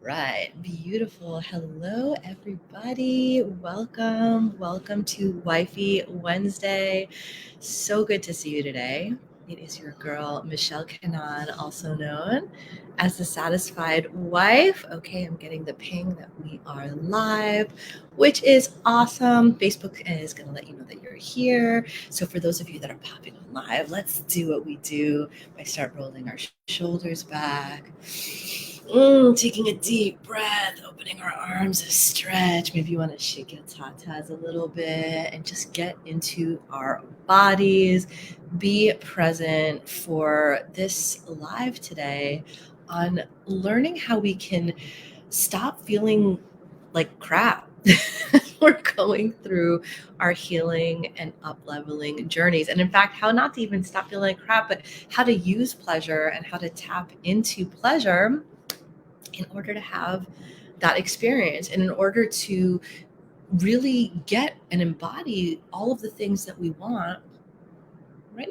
Right, beautiful. Hello, everybody. Welcome to Wifey Wednesday. So good to see you today. It is your girl, Michelle Keinan, also known as the Satisfied Wife. Okay, I'm getting the ping that we are live, which is awesome. Facebook is going to let you know that you're here. So, for those of you that are popping on live, let's do what we do by start rolling our shoulders back. Taking a deep breath, opening our arms, a stretch. Maybe you want to shake your tatas a little bit and just get into our bodies. Be present for this live today on learning how we can stop feeling like crap. We're going through our healing and up leveling journeys. And in fact, how not to even stop feeling like crap, but how to use pleasure and how to tap into pleasure in order to have that experience and in order to really get and embody all of the things that we want right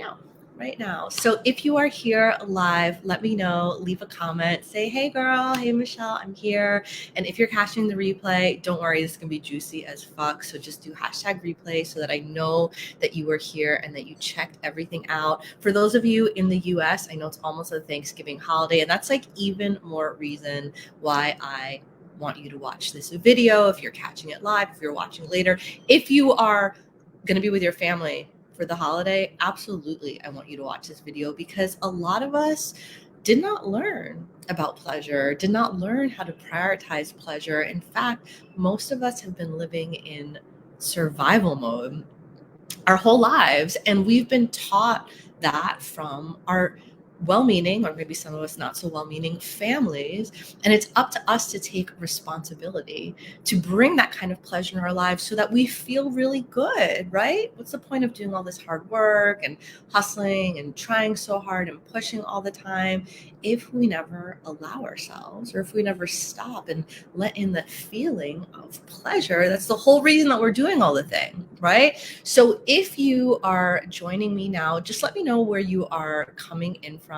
now. So if you are here live, let me know, leave a comment, say, hey girl, hey Michelle, I'm here. And if you're catching the replay, don't worry, this is gonna be juicy as fuck. So just do #replay so that I know that you were here and that you checked everything out. For those of you in the US, I know it's almost a Thanksgiving holiday, and that's like even more reason why I want you to watch this video. If you're catching it live, if you're watching later, if you are gonna be with your family for the holiday, absolutely, I want you to watch this video because a lot of us did not learn about pleasure, did not learn how to prioritize pleasure. In fact, most of us have been living in survival mode our whole lives, and we've been taught that from our well-meaning, or maybe some of us not so well-meaning families, and it's up to us to take responsibility to bring that kind of pleasure in our lives so that we feel really good, right? What's the point of doing all this hard work and hustling and trying so hard and pushing all the time if we never allow ourselves, or if we never stop and let in the feeling of pleasure? That's the whole reason that we're doing all the thing, right? So if you are joining me now, just let me know where you are coming in from.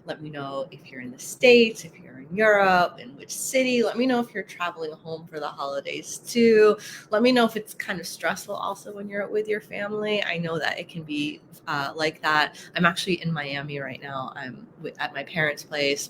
Let me know if you're in the States, if you're in Europe, in which city. Let me know if you're traveling home for the holidays too. Let me know if it's kind of stressful also when you're with your family. I know that it can be like that. I'm actually in Miami right now. I'm at my parents' place.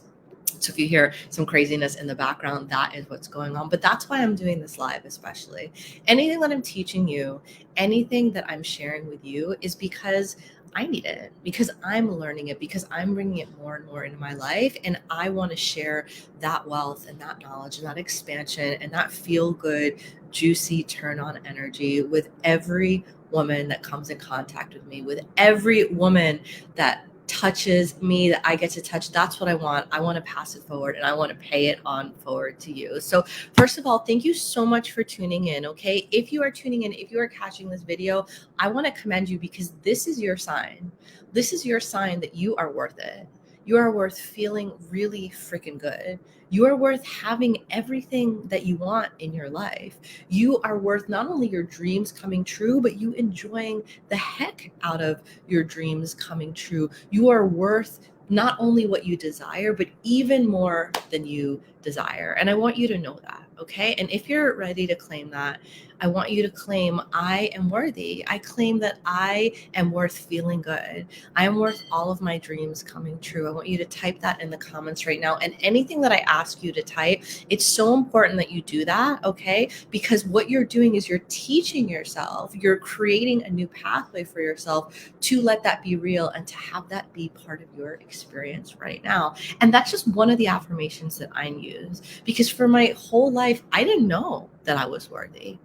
So if you hear some craziness in the background, that is what's going on. But that's why I'm doing this live, especially. Anything that I'm teaching you, anything that I'm sharing with you is because I need it, because I'm learning it, because I'm bringing it more and more into my life. And I want to share that wealth and that knowledge and that expansion and that feel good, juicy turn on energy with every woman that comes in contact with me, with every woman that touches me, that I get to touch. That's what I want. I want to pass it forward and I want to pay it on forward to you. So first of all, thank you so much for tuning in. Okay. If you are tuning in, if you are catching this video, I want to commend you because this is your sign. This is your sign that you are worth it. You are worth feeling really freaking good. You are worth having everything that you want in your life. You are worth not only your dreams coming true, but you enjoying the heck out of your dreams coming true. You are worth not only what you desire, but even more than you desire. And I want you to know that, okay? And if you're ready to claim that, I want you to claim, I am worthy. I claim that I am worth feeling good. I am worth all of my dreams coming true. I want you to type that in the comments right now. And anything that I ask you to type, it's so important that you do that, okay? Because what you're doing is you're teaching yourself, you're creating a new pathway for yourself to let that be real and to have that be part of your experience right now. And that's just one of the affirmations that I use, because for my whole life, I didn't know that I was worthy.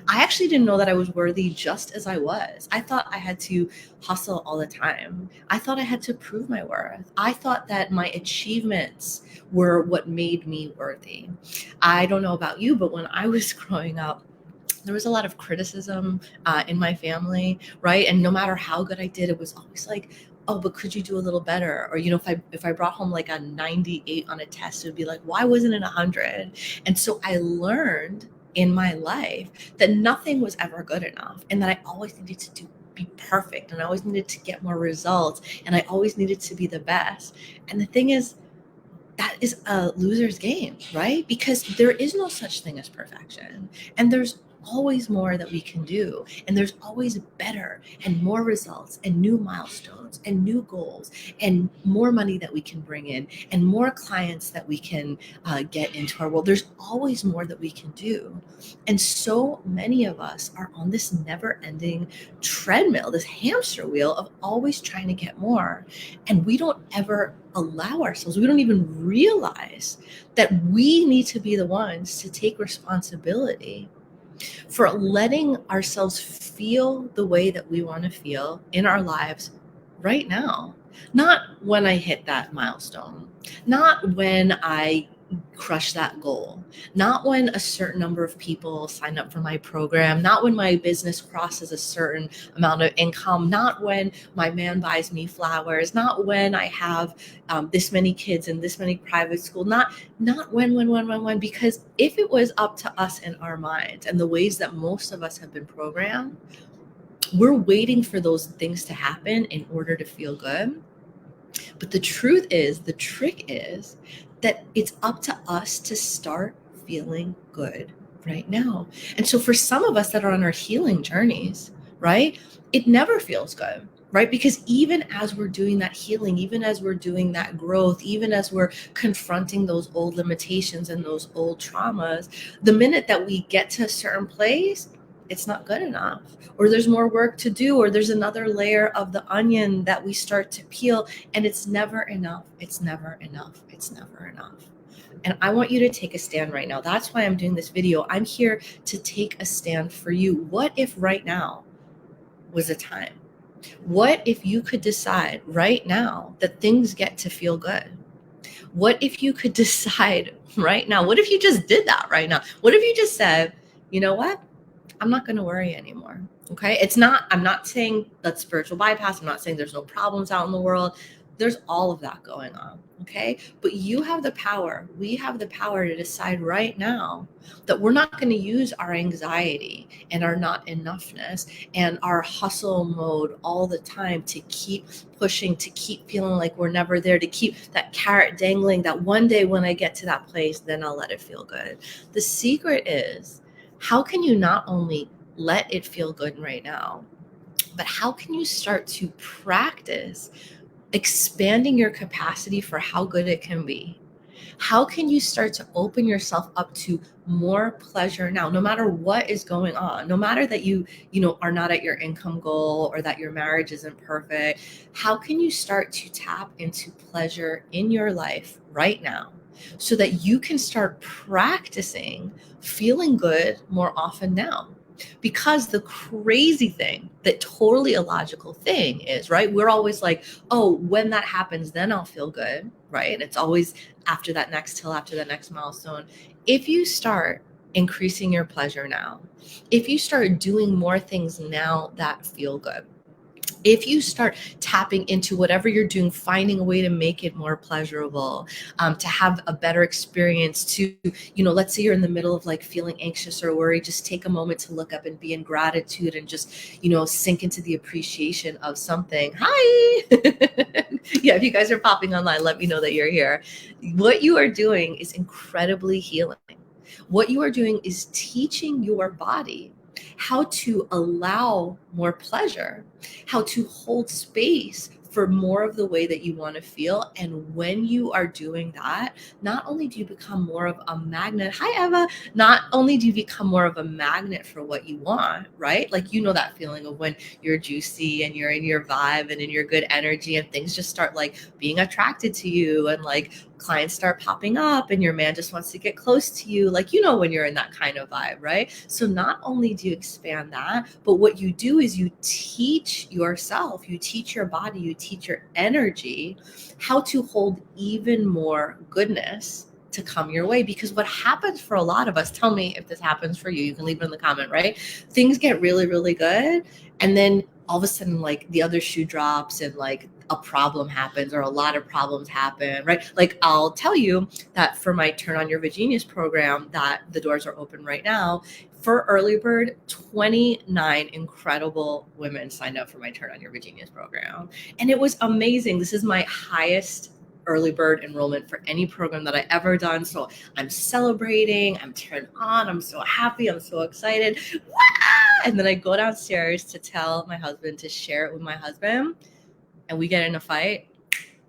I actually didn't know that I was worthy just as I was. I thought I had to hustle all the time. I thought I had to prove my worth. I thought that my achievements were what made me worthy. I don't know about you, but when I was growing up, there was a lot of criticism in my family, right? And no matter how good I did, it was always like, oh, but could you do a little better? Or, you know, if I brought home like a 98 on a test, it would be like, why wasn't it 100? And so I learned in my life that nothing was ever good enough, and that I always needed to be perfect, and I always needed to get more results, and I always needed to be the best. And the thing is, that is a loser's game, right? Because there is no such thing as perfection. And there's always more that we can do. And there's always better and more results and new milestones and new goals and more money that we can bring in and more clients that we can get into our world. There's always more that we can do. And so many of us are on this never ending treadmill, this hamster wheel of always trying to get more. And we don't ever allow ourselves, we don't even realize that we need to be the ones to take responsibility for letting ourselves feel the way that we want to feel in our lives right now. Not when I hit that milestone, not when I crush that goal, not when a certain number of people sign up for my program, not when my business crosses a certain amount of income, not when my man buys me flowers, not when I have this many kids in this many private school, not when, because if it was up to us in our minds and the ways that most of us have been programmed, we're waiting for those things to happen in order to feel good. But the truth is, the trick is that it's up to us to start feeling good right now. And so for some of us that are on our healing journeys, right, it never feels good, right? Because even as we're doing that healing, even as we're doing that growth, even as we're confronting those old limitations and those old traumas, the minute that we get to a certain place, it's not good enough, or there's more work to do, or there's another layer of the onion that we start to peel, and it's never enough. It's never enough. It's never enough. And I want you to take a stand right now. That's why I'm doing this video. I'm here to take a stand for you. What if right now was a time? What if you could decide right now that things get to feel good? What if you could decide right now? What if you just did that right now? What if you just said, you know what? I'm not going to worry anymore. Okay. I'm not saying that's spiritual bypass. I'm not saying there's no problems out in the world. There's all of that going on. Okay. But you have the power. We have the power to decide right now that we're not going to use our anxiety and our not enoughness and our hustle mode all the time to keep pushing, to keep feeling like we're never there, to keep that carrot dangling that one day when I get to that place, then I'll let it feel good. The secret is, how can you not only let it feel good right now, but how can you start to practice expanding your capacity for how good it can be? How can you start to open yourself up to more pleasure now, no matter what is going on, no matter that you are not at your income goal or that your marriage isn't perfect? How can you start to tap into pleasure in your life right now so that you can start practicing feeling good more often now? Because the crazy thing, that totally illogical thing is, right, we're always like, oh, when that happens, then I'll feel good, right? And it's always after that next hill, after that next milestone. If you start increasing your pleasure now, if you start doing more things now that feel good, if you start tapping into whatever you're doing, finding a way to make it more pleasurable, to have a better experience, to, let's say you're in the middle of like feeling anxious or worried, just take a moment to look up and be in gratitude and just, sink into the appreciation of something. Hi. Yeah, if you guys are popping online, let me know that you're here. What you are doing is incredibly healing. What you are doing is teaching your body how to allow more pleasure, how to hold space for more of the way that you want to feel. And when you are doing that, not only do you become more of a magnet, hi Eva, not only do you become more of a magnet for what you want, right? Like, that feeling of when you're juicy and you're in your vibe and in your good energy and things just start like being attracted to you, and like clients start popping up and your man just wants to get close to you, like, when you're in that kind of vibe, right? So not only do you expand that, but what you do is you teach yourself, you teach your body, you teach your energy how to hold even more goodness to come your way. Because what happens for a lot of us, tell me if this happens for you, you can leave it in the comment, right? Things get really, really good, and then all of a sudden, like, the other shoe drops and like a problem happens, or a lot of problems happen, right? Like, I'll tell you that for my Turn On Your Genius program, that the doors are open right now. For early bird, 29 incredible women signed up for my Turn On Your Genius program. And it was amazing. This is my highest early bird enrollment for any program that I ever done. So I'm celebrating, I'm turned on, I'm so happy, I'm so excited. And then I go downstairs to tell my husband, to share it with my husband, and we get in a fight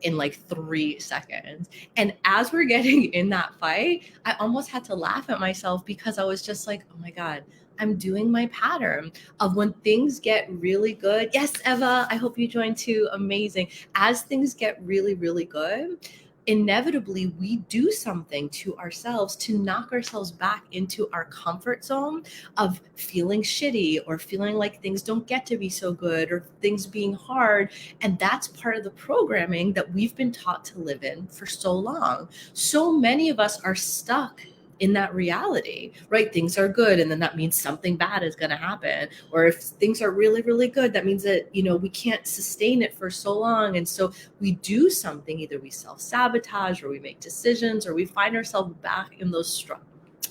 in like 3 seconds. And as we're getting in that fight, I almost had to laugh at myself because I was just like, oh my God, I'm doing my pattern of when things get really good. Yes, Eva, I hope you joined too. Amazing. As things get really, really good, inevitably we do something to ourselves to knock ourselves back into our comfort zone of feeling shitty or feeling like things don't get to be so good or things being hard. And that's part of the programming that we've been taught to live in for so long. So many of us are stuck in that reality, right? Things are good, and then that means something bad is going to happen. Or if things are really, really good, that means that, we can't sustain it for so long. And so we do something, either we self-sabotage or we make decisions or we find ourselves back in those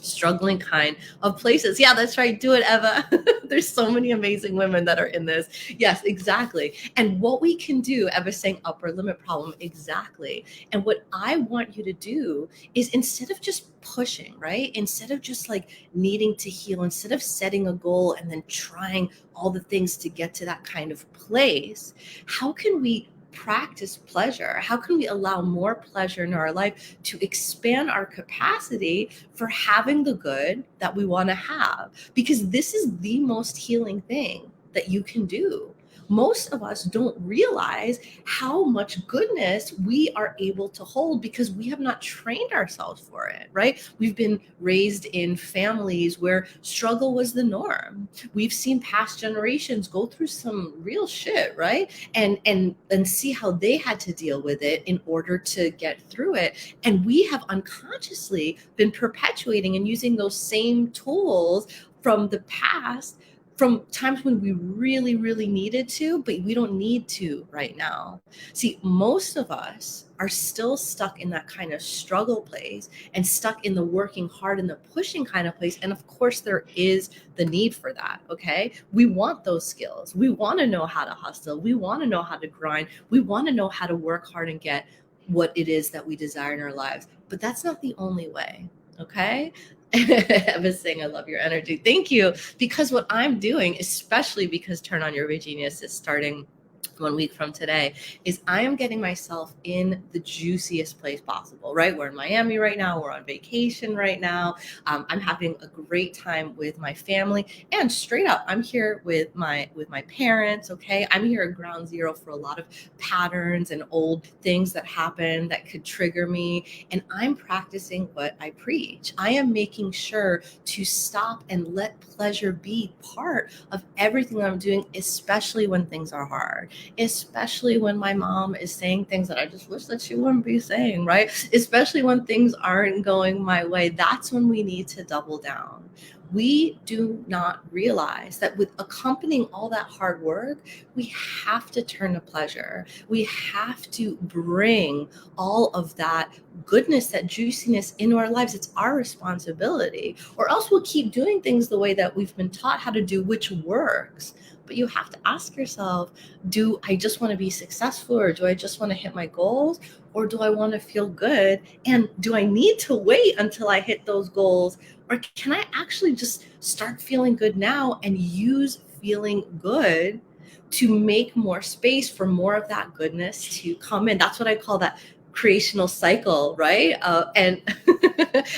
struggling kind of places. Yeah, that's right. Do it, Eva. There's so many amazing women that are in this. Yes, exactly. And what we can do, Eva's saying upper limit problem, exactly. And what I want you to do is, instead of just pushing, right? Instead of just like needing to heal, instead of setting a goal and then trying all the things to get to that kind of place, how can we practice pleasure? How can we allow more pleasure in our life to expand our capacity for having the good that we want to have? Because this is the most healing thing that you can do. Most of us don't realize how much goodness we are able to hold because we have not trained ourselves for it, right? We've been raised in families where struggle was the norm. We've seen past generations go through some real shit, right? And see how they had to deal with it in order to get through it. And we have unconsciously been perpetuating and using those same tools from the past, from times when we really, really needed to, but we don't need to right now. See, most of us are still stuck in that kind of struggle place and stuck in the working hard and the pushing kind of place. And of course, there is the need for that. Okay. We want those skills. We want to know how to hustle. We want to know how to grind. We want to know how to work hard and get what it is that we desire in our lives. But that's not the only way. Okay. I was saying, I love your energy. Thank you. Because what I'm doing, especially because Turn On Your Genius is starting 1 week from today, is I am getting myself in the juiciest place possible, right? We're in Miami right now. We're on vacation right now. I'm having a great time with my family, and straight up, I'm here with my parents. Okay. I'm here at ground zero for a lot of patterns and old things that happen that could trigger me. And I'm practicing what I preach. I am making sure to stop and let pleasure be part of everything that I'm doing, especially when things are hard. Especially when my mom is saying things that I just wish that she wouldn't be saying, right? Especially when things aren't going my way. That's when we need to double down. We do not realize that with accompanying all that hard work, we have to turn to pleasure. We have to bring all of that goodness, that juiciness into our lives. It's our responsibility, or else we'll keep doing things the way that we've been taught how to do, which works. But you have to ask yourself, do I just want to be successful, or do I just want to hit my goals, or do I want to feel good? And do I need to wait until I hit those goals, or can I actually just start feeling good now and use feeling good to make more space for more of that goodness to come in? That's what I call that creational cycle, right? And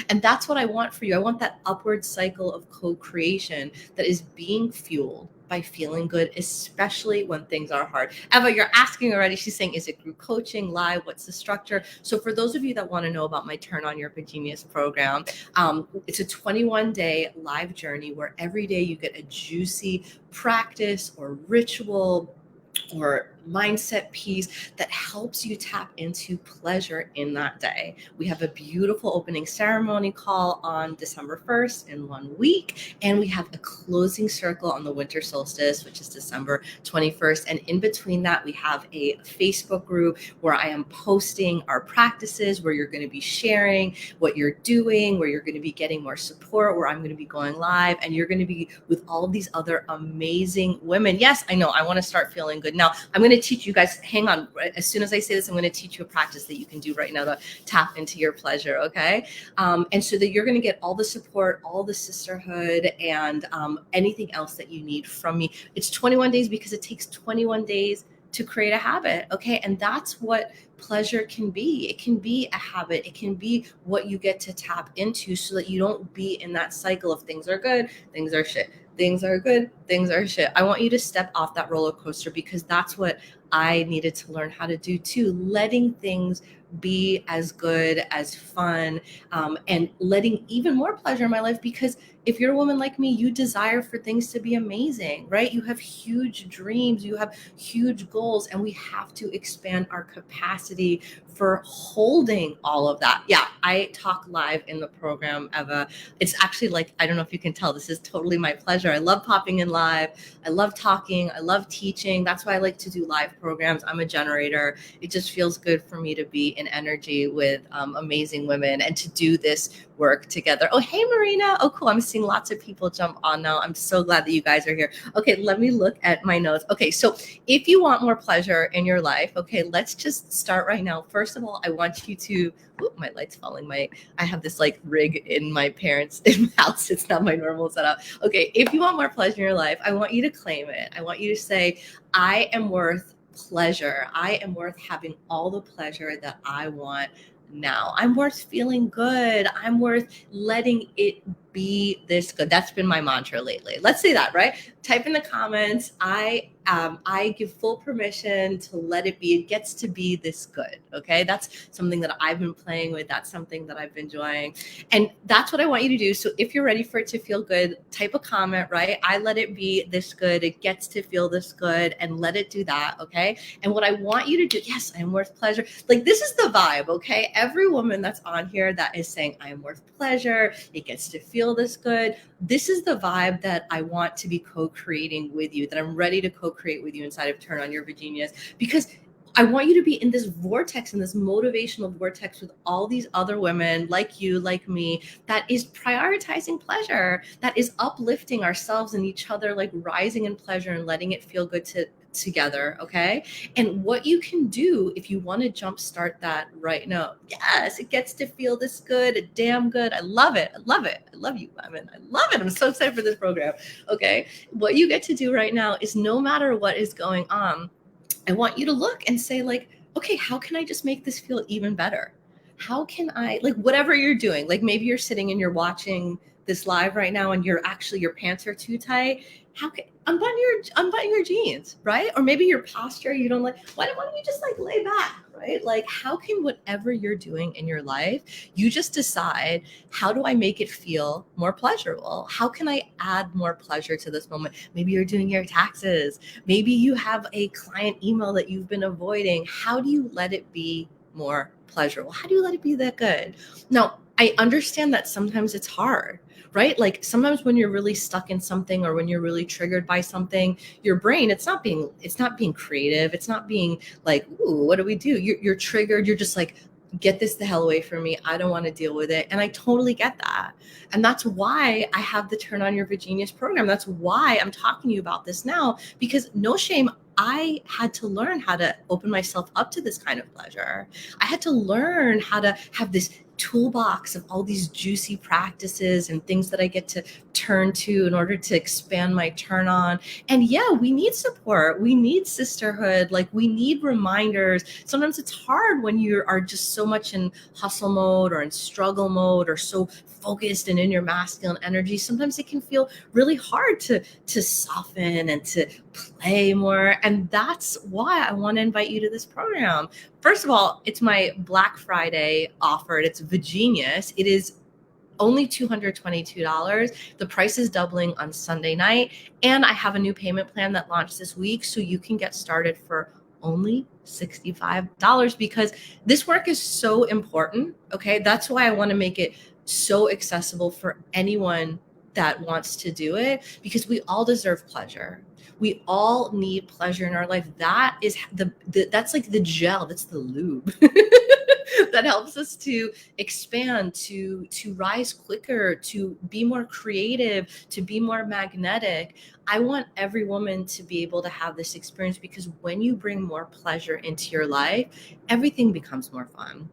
and that's what I want for you. I want that upward cycle of co-creation that is being fueled by feeling good, especially when things are hard. Eva, you're asking already. She's saying, is it group coaching, live? What's the structure? So for those of you that want to know about my Turn On Your Genius program, it's a 21-day live journey where every day you get a juicy practice or ritual or mindset piece that helps you tap into pleasure in that day. We have a beautiful opening ceremony call on December 1st in 1 week. And we have a closing circle on the winter solstice, which is December 21st. And in between that, we have a Facebook group where I am posting our practices, where you're going to be sharing what you're doing, where you're going to be getting more support, where I'm going to be going live, and you're going to be with all of these other amazing women. Yes, I know. I want to start feeling good. Now, I'm going going to teach you guys, hang on, as soon as I say this, I'm going to teach you a practice that you can do right now to tap into your pleasure, okay? And so that you're going to get all the support, all the sisterhood, and anything else that you need from me. It's 21 days because it takes 21 days to create a habit, okay? And that's what pleasure can be. It can be a habit. It can be what you get to tap into so that you don't be in that cycle of things are good, things are shit, things are good, things are shit. I want you to step off that roller coaster because that's what I needed to learn how to do too, letting things be as good, as fun, and letting even more pleasure in my life. Because if you're a woman like me, you desire for things to be amazing, right? You have huge dreams, you have huge goals, and we have to expand our capacity for holding all of that. Yeah, I talk live in the program, Eva. It's actually like, I don't know if you can tell, this is totally my pleasure. I love popping in live. I love talking. I love teaching. That's why I like to do live programs. I'm a generator. It just feels good for me to be in energy with amazing women and to do this work together. Oh, hey, Marina. Oh, cool. I'm seeing lots of people jump on now. I'm so glad that you guys are here. Okay, let me look at my notes. Okay, so if you want more pleasure in your life, okay, let's just start right now. First of all, I want you to, my light's falling. I have this like rig in my parents' house. It's not my normal setup. Okay, if you want more pleasure in your life, I want you to claim it. I want you to say, I am worth pleasure. I am worth having all the pleasure that I want now. I'm worth feeling good. I'm worth letting it be this good. That's been my mantra lately. Let's say that, right? Type in the comments. I give full permission to let it be. It gets to be this good. Okay. That's something that I've been playing with. That's something that I've been enjoying. And that's what I want you to do. So if you're ready for it to feel good, type a comment, right? I let it be this good. It gets to feel this good, and let it do that. Okay. And what I want you to do, yes, I am worth pleasure. Like, this is the vibe. Okay. Every woman that's on here that is saying I am worth pleasure, it gets to feel this good. This is the vibe that I want to be co-creating with you, that I'm ready to co-create with you inside of Turn On Your Virginias, because I want you to be in this vortex, in this motivational vortex with all these other women like you, like me, that is prioritizing pleasure, that is uplifting ourselves and each other, like rising in pleasure and letting it feel good together. Okay. And what you can do if you want to jumpstart that right now. Yes, it gets to feel this good, damn good. I love it. I love it. I love you, women. I love it. I'm so excited for this program. Okay. What you get to do right now is, no matter what is going on, I want you to look and say, like, okay, how can I just make this feel even better? How can I, like, whatever you're doing, like maybe you're sitting and you're watching this live right now and your pants are too tight. How can unbutton your jeans, right? Or maybe your posture, you don't like, why don't you just like lay back, right? Like, how can whatever you're doing in your life, you just decide, how do I make it feel more pleasurable? How can I add more pleasure to this moment? Maybe you're doing your taxes. Maybe you have a client email that you've been avoiding. How do you let it be more pleasurable? How do you let it be that good? Now, I understand that sometimes it's hard, right? Like, sometimes when you're really stuck in something, or when you're really triggered by something, your brain, it's not being creative. It's not being like, ooh, what do we do? You're triggered. You're just like, get this the hell away from me. I don't want to deal with it. And I totally get that. And that's why I have the Turn On Your Virginias program. That's why I'm talking to you about this now, because no shame, I had to learn how to open myself up to this kind of pleasure. I had to learn how to have this toolbox of all these juicy practices and things that I get to turn to in order to expand my turn on. And yeah, we need support. We need sisterhood. Like, we need reminders. Sometimes it's hard when you are just so much in hustle mode or in struggle mode, or so focused and in your masculine energy. Sometimes it can feel really hard to soften and to play more. And that's why I want to invite you to this program. First of all, it's my Black Friday offer. It's Virginius. It is only $222. The price is doubling on Sunday night. And I have a new payment plan that launched this week, so you can get started for only $65, because this work is so important. Okay. That's why I want to make it so accessible for anyone that wants to do it, because we all deserve pleasure. We all need pleasure in our life. That is that's like the gel. That's the lube. that helps us to expand, to rise quicker, to be more creative, to be more magnetic. I want every woman to be able to have this experience, because when you bring more pleasure into your life, everything becomes more fun.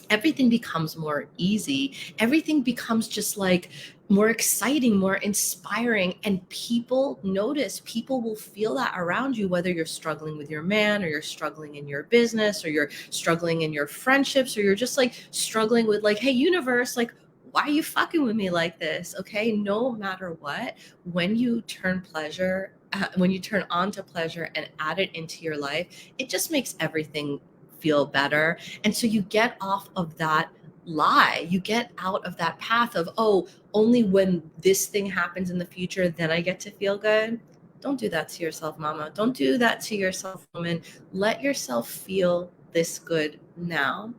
Everything becomes more easy. Everything becomes just like more exciting, more inspiring. And people notice, people will feel that around you, whether you're struggling with your man, or you're struggling in your business, or you're struggling in your friendships, or you're just like struggling with like, hey, universe, like, why are you fucking with me like this? Okay. No matter what, when you turn pleasure, when you turn on to pleasure and add it into your life, it just makes everything feel better. And so you get off of that lie. You get out of that path of, oh, only when this thing happens in the future, then I get to feel good. Don't do that to yourself, mama. Don't do that to yourself, woman. Let yourself feel this good now.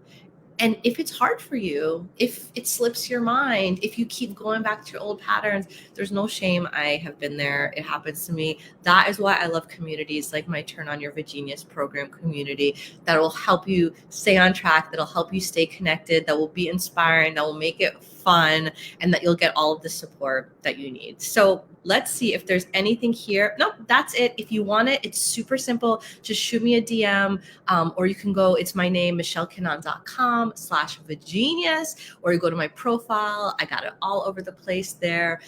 And if it's hard for you, if it slips your mind, if you keep going back to your old patterns, there's no shame. I have been there. It happens to me. That is why I love communities like my Turn On Your Virginius program community, that will help you stay on track, that'll help you stay connected, that will be inspiring, that will make it fun, and that you'll get all of the support that you need. So let's see if there's anything here. Nope, that's it. If you want it, it's super simple. Just shoot me a DM, or you can go, it's my name, michellekeinan.com/Virginius, or you go to my profile. I got it all over the place there.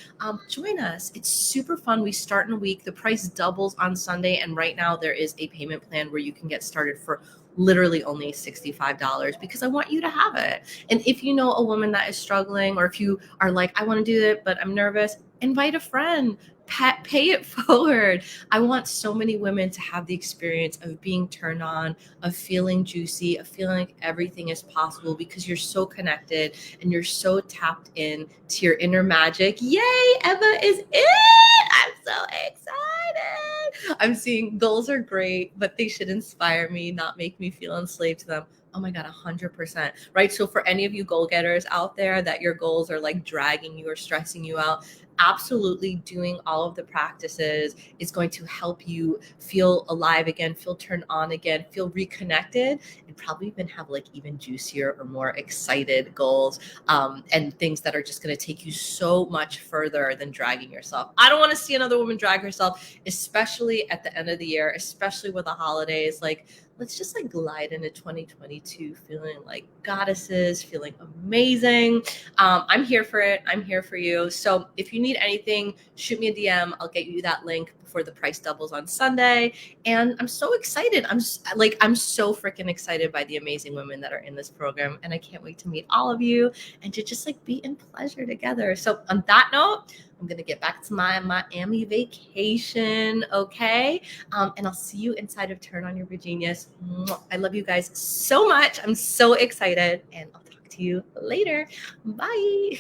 Join us. It's super fun. We start in a week. The price doubles on Sunday. And right now there is a payment plan where you can get started for literally only $65, because I want you to have it. And if you know a woman that is struggling, or if you are like, I want to do it, but I'm nervous, invite a friend. Pay it forward. I want so many women to have the experience of being turned on, of feeling juicy, of feeling like everything is possible, because you're so connected and you're so tapped in to your inner magic. Yay, Eva is it. I'm so excited. I'm seeing goals are great, but they should inspire me, not make me feel enslaved to them. Oh my God, 100%. Right. So for any of you goal getters out there that your goals are like dragging you or stressing you out, absolutely doing all of the practices is going to help you feel alive again, feel turned on again, feel reconnected, and probably even have like even juicier or more excited goals, and things that are just going to take you so much further than dragging yourself. I don't want to see another woman drag herself, especially at the end of the year, especially with the holidays. Like, let's just like glide into 2022 feeling like goddesses, feeling amazing. I'm here for it. I'm here for you. So if you need anything, shoot me a DM. I'll get you that link before the price doubles on Sunday. And I'm so excited. I'm so freaking excited by the amazing women that are in this program. And I can't wait to meet all of you and to just like be in pleasure together. So on that note, I'm going to get back to my Miami vacation. Okay. And I'll see you inside of Turn On Your Virginius. I love you guys so much. I'm so excited, and I'll talk to you later. Bye.